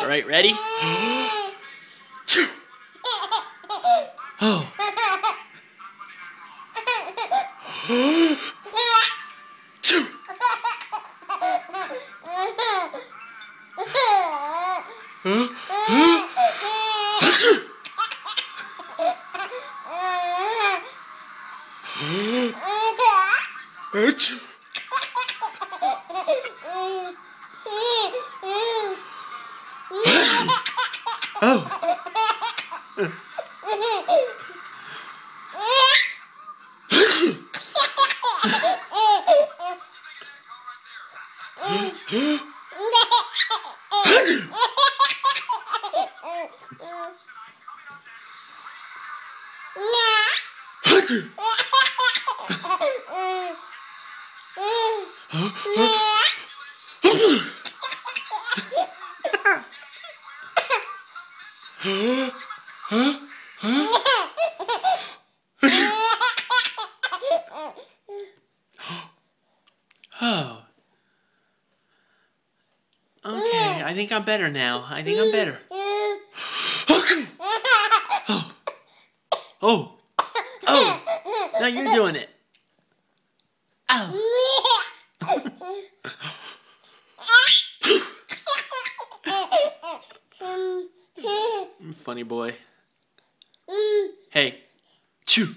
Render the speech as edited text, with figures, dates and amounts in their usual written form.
All right, ready? Two. Oh. Two. Oh. Oh. Okay, I think I'm better now. I think I'm better. Oh. Oh. Oh. Now you're doing it. Ow. Funny boy. Hey. Chew.